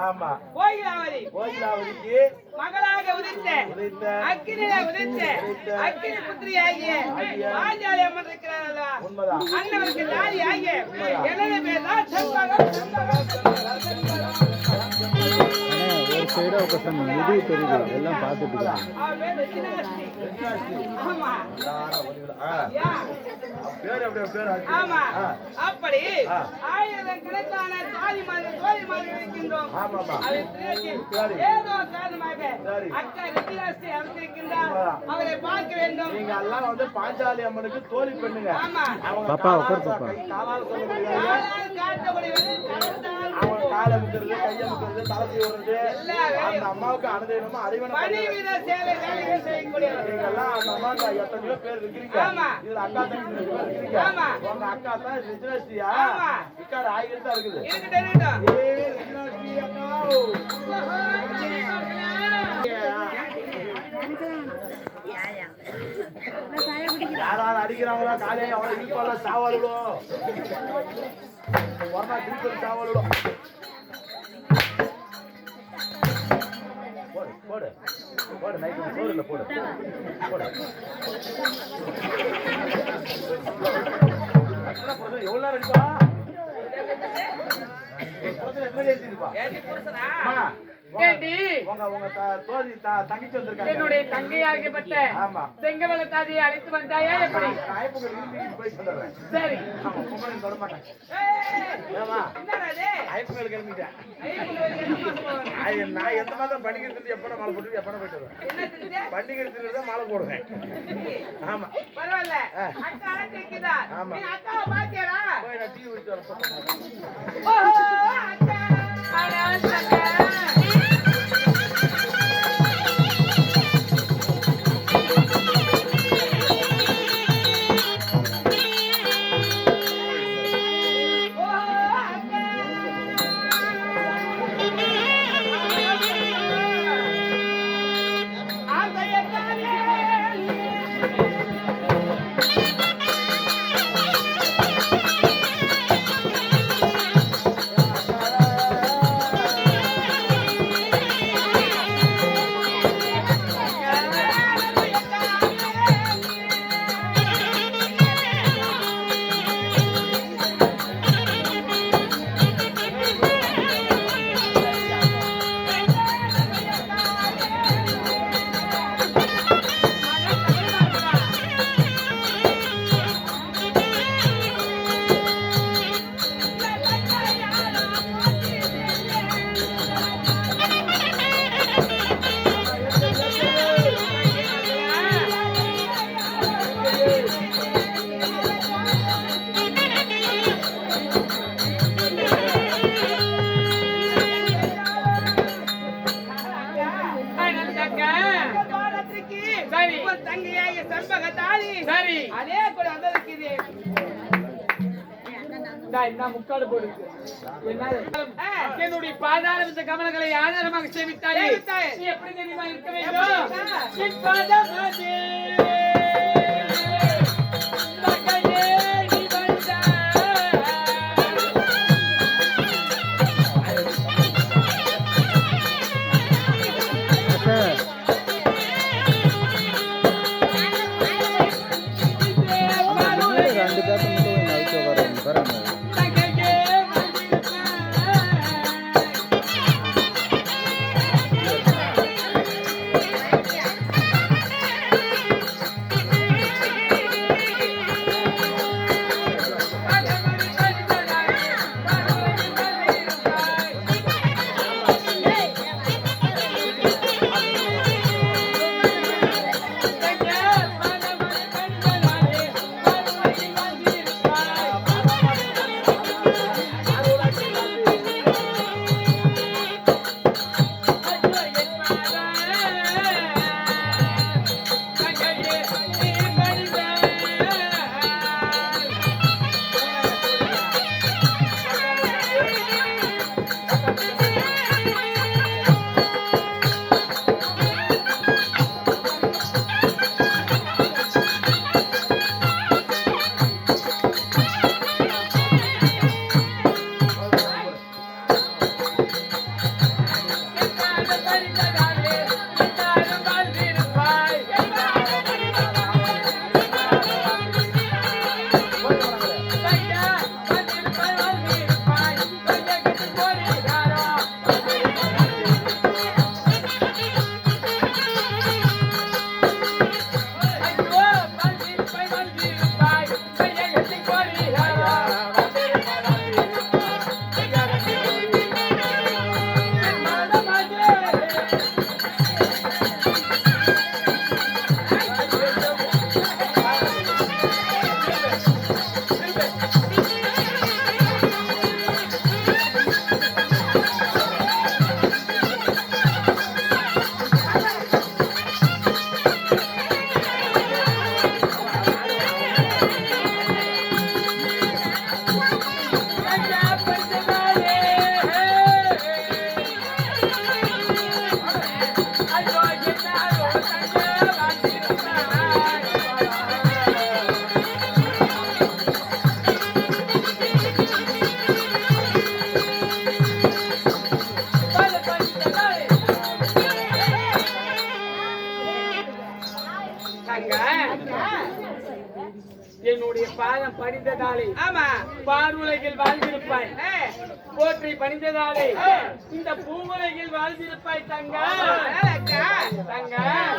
ஆமா கோயிலாவதிக்கு மகளாக உதித்த அக்கினியில உதித்த அக்கினி புத்திரியாகிய பாஞ்சாலி அம்மன் இருக்கிறாரா அண்ணவருக்கு தாலி ஆகிய எனது பேர் தான் ஒரு சைடா உட்காந்து முடி தெரியுது எல்லாம் பார்த்துட்டு அப்படி ஆயிரக்கணக்கான தோழிமார்கள் இருக்கின்றோம். ஏதோ காரணமாக அக்கா ரித்திராசி அமைந்திருக்கின்றார். அவரை பார்க்க வேண்டும். நீங்க எல்லாம் வந்து பாஞ்சாலி அம்மனுக்கு தோழி பெண்ணுங்க. பாப்பா உட்கார் பாப்பா. அவங்க காலை முக்கிறது, கையை முக்கிறது, தலை சீவுறது, அந்த அம்மாவுக்கு அனுதேனமா அறிவன நீங்க எல்லாம் அந்த அம்மாவுக்கு எத்தனையோ பேர் இருக்கிறீங்க. இதுல அக்கா தான் இருக்கிறீங்க. உங்க அக்கா தான் ரிஜினாஸ்டியா இக்கார ஆயிரம் தான் இருக்குது. ரிஜினாஸ்டி அக்கா யாராவது அடிக்கிறாங்களா காலையை அவ்வளவு இழுப்பால சாவாளுடோ வரமா திருப்பதி சாவாளுடோ போடு போடு போடு நைட்டு சோறு இல்லை போடு போடு எவ்வளோ நேரம் அடிப்பா என்னுடைய தங்கையாகப்பட்ட செங்கவள தாதியை அழைத்து வந்தாயா எப்படி? சரி நான் எந்த மாதம் பண்டிகை திருந்து எப்ப மாலை போட்டு எப்ப போயிட்டு வருவேன். பண்டிகை திருந்து மாலை போடுவேன். ஆமா பரவாயில்ல. ஆமா போய் நான் டீ குடிச்சு வரப்போ என்னுடைய பாதாரவிந்த கமலங்களை ஆதாரமாக சேமித்தாயே எப்படி தெரியுமா இருக்க வேண்டும்? நான் பணிந்ததாலே ஆமா பார்வுலகில் வாழ்ந்திருப்பாய் போற்றி பணிந்ததாலே இந்த பூவுலகில் வாழ்ந்திருப்பாய் தங்க அக்கா தங்க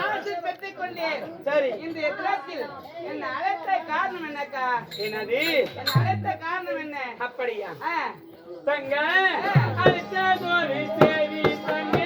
ஆசிர் பெற்றுக் கொண்டேன் சரி இந்த இடத்தில் என்ன அழைத்த காரணம் என்னக்கா என்னது என்ன அழைத்த காரணம் என்ன அப்படியா ஆ, தங்க அடுத்ததொரு சேரி தங்க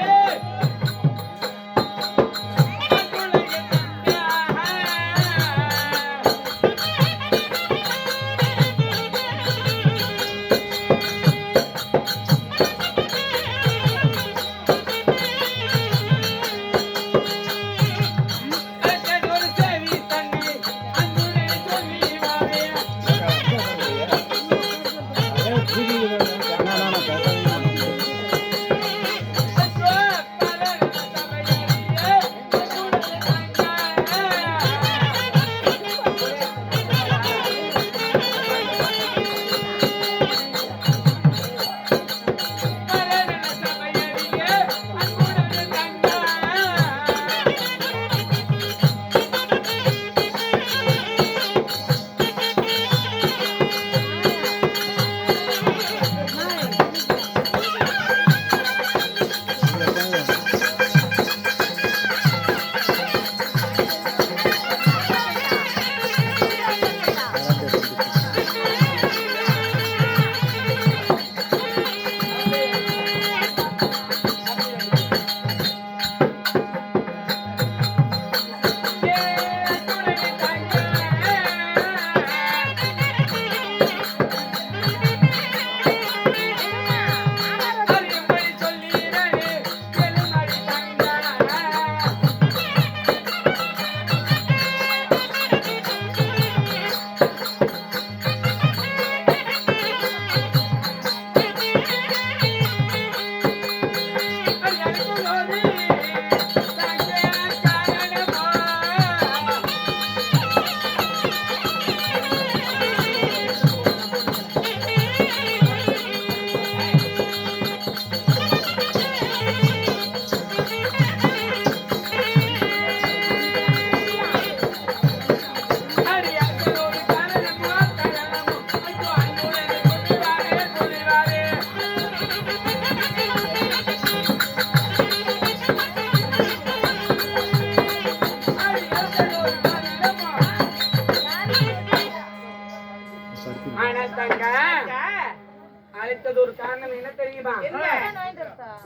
அழைத்தது ஒரு காரணம் என்ன தெரியுமா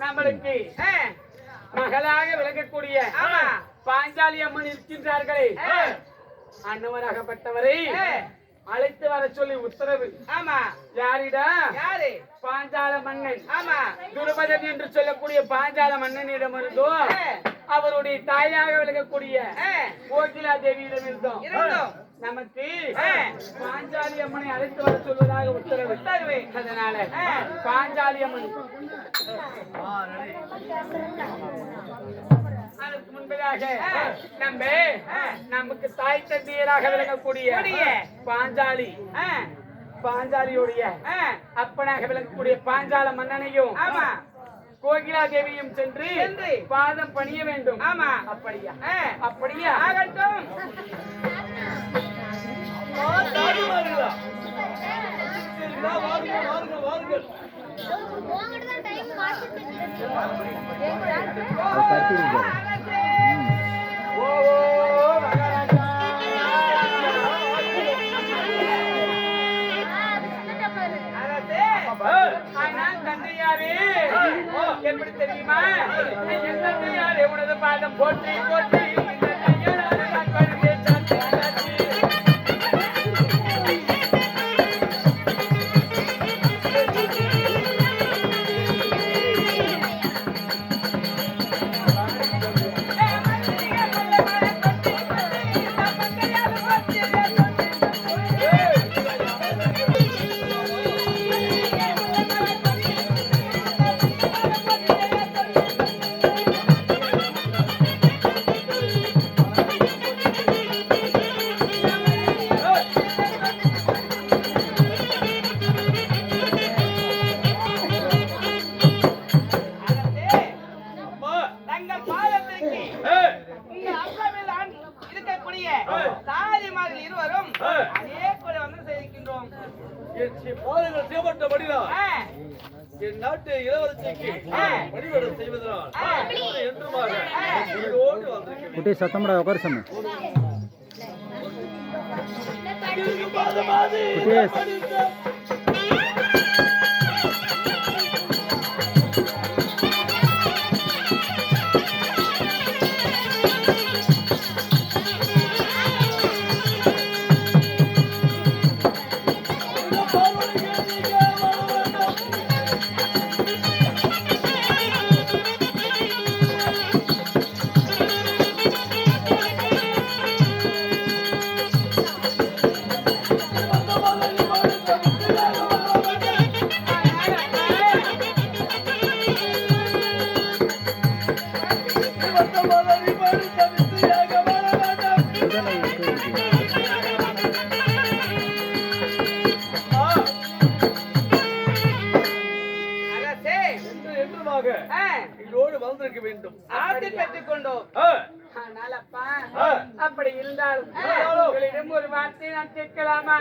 நம்மளுக்கு மகளாக விளங்கக்கூடிய பாஞ்சாலி அம்மன் இருக்கின்றார்களே அன்னவராகப்பட்டவரை அழைத்து வர சொல்லி உத்தரவு. ஆமா யாரிடம்? யாரு? பாஞ்சால மன்னன். ஆமா துருபதன் என்று சொல்லக்கூடிய பாஞ்சால மன்னனிடம் இருந்தோம், அவருடைய தாயாக விளங்கக்கூடிய கோகிலா தேவியிடம் இருந்தோம். நமக்கு பாஞ்சாலி அம்மனை அழைத்து வர சொல்வதாக உத்தரவு. அதனால பாஞ்சாலி அம்மன் அதற்கு முன்பதாக நமக்கு தாய் தந்தையராக விளங்கக்கூடிய பாஞ்சாலியுடைய அப்பனாக விளங்கக்கூடிய பாஞ்சால மன்னனையும் கோகிலா தேவியும் சென்று பாதம் பணிய வேண்டும். ஆமா அப்படியா? அப்படியா? ஆகட்டும். எப்படி தெரியுமா? என் தந்தையாரே உனது பாதம் போற்றி போற்றி வழிபாடு செய்வதனால் என்றுமாக உயிரோடு வாழ்ந்திருக்கிறேன். குட்டி சத்தம்டா உட்காரு சாமி குட்டி உயிரோடு வாழ்ந்திருக்க வேண்டும். ஆசை பெற்றுக் கொண்டோம். ஆனாலப்பா, அப்படி இருந்தாலும் உங்களிடம் ஒரு வார்த்தை நான் கேட்கலாமா?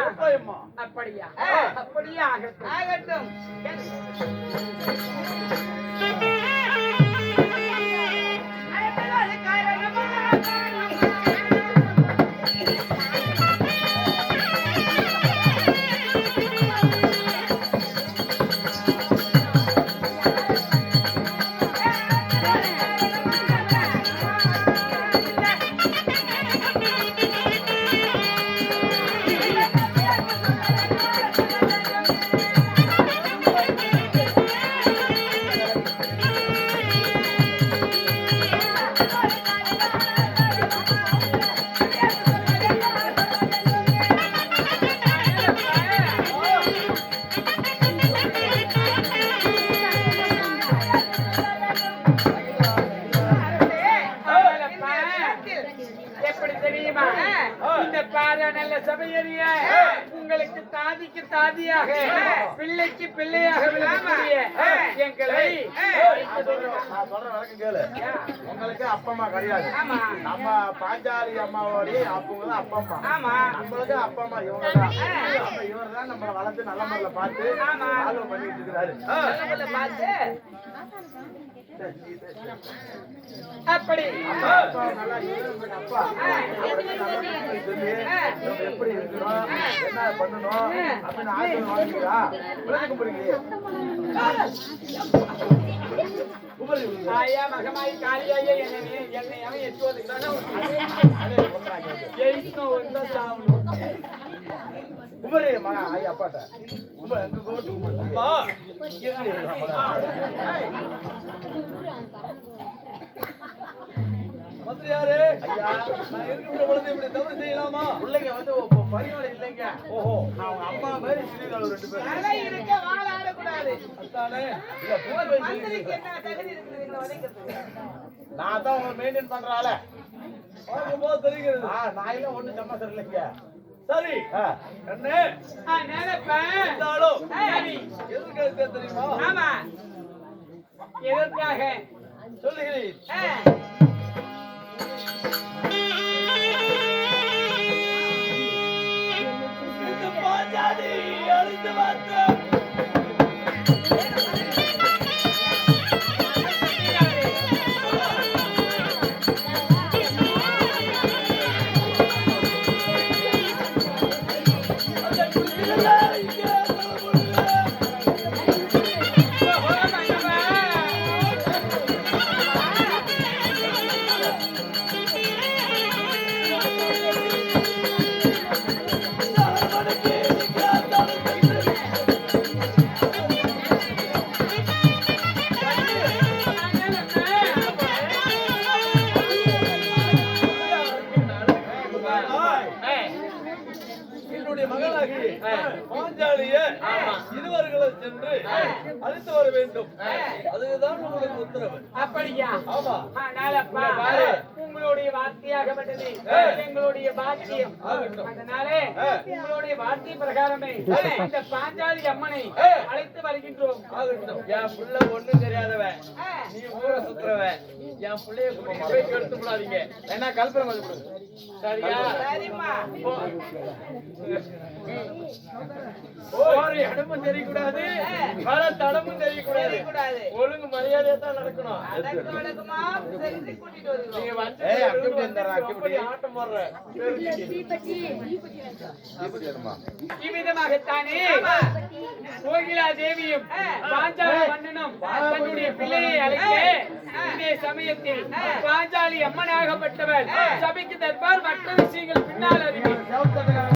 அப்படியா? அப்படியே ஆகட்டும். ஆகட்டும். உங்களுக்கு தாதிக்கு தாதியாக பிள்ளைக்கு பிள்ளையாக விளங்கக்கூடிய எங்களை உங்களுக்கு அப்பா அம்மா கிடையாது. நம்ம பாஞ்சாலி அம்மாவோடைய அப்பா அப்பா அம்மா. நம்மளுக்கு அப்பா அம்மா இவங்க தான். இவர் தான் நம்மளை வளர்த்து நல்ல முறையில பார்த்து ஆலோ பண்ணிட்டு இருக்கிறாரு. அப்படி அப்பா நல்லா அப்பா எப்படி இருக்கணும், என்ன பண்ணணும் அப்படின்னு ஆசீர்வாதம் வாங்கிக்கிறா. ஆயா மகமாய் காளியாயே என்னை அவன் எட்டுவதுக்கு குமரி மகா ஐயா அப்பாட்ட மந்திரியாரு ஐயா, நான் இருக்கிற பொழுது இப்படி தவறு செய்யலாமா? பிள்ளைங்க வந்து பரிமாண இல்லைங்க. ஓஹோ, நான் அவங்க அம்மா மாதிரி சிறிதாள் 2 பேரும் இருக்க வாழாட கூடாது. அதானே இல்ல புகழ் வைத்து என்ன தகுதி இருக்குது? நான் தான் உங்களை மெயின்டைன் பண்றாளே பார்க்கும்போது தெரிகிறது. நான் இல்ல ஒண்ணு சமாசம் இல்லைங்க. சரி என்ன நினைப்பேன் எதுக்கு தெரியுமா? ஆமா, எதற்காக சொல்லுகிறேன். பாஞ்சாலி அழிந்து வந்தோம். இருவர்களை சென்று அழைத்து வர வேண்டும். அதுதான் உங்களுக்கு உத்தரவு. அப்படியா? ஆமா. உங்களுடைய வார்த்தையாகப்பட்டது எங்களுடைய பாக்கியம். அதனாலே உங்களுடைய வார்த்தை பிரகாரமே இந்த பாஞ்சாலி அம்மனை அழைத்து வருகின்றோம். என் புள்ள ஒண்ணும் தெரியாதவன், நீ ஊரை சுத்துறவன், என் பிள்ளைய போய் எடுத்து கூடாதீங்க. என்ன கல்பனை சரியா? சரிம்மா. ஒரு இடமும் தெரியக்கூடாது, வர தடமும் தெரியக்கூடாது. கூடாது. ஒழுங்கு மரியாதையா தான் நடக்கணும். அதற்கு வழக்கமா செஞ்சு கூட்டிட்டு வருகிறோம். நீங்க வந்து ஆட்டம் போடுற இவ்விதமாகத்தானே கோகிலா தேவியும் பாஞ்சாலி மன்னனும் தன்னுடைய பிள்ளையை அழைக்க இதே சமயத்தில் பாஞ்சாலி அம்மனாகப்பட்டவர் சபைக்கு தருவார். மற்ற விஷயங்கள் பின்னால் அறிவிக்கும்.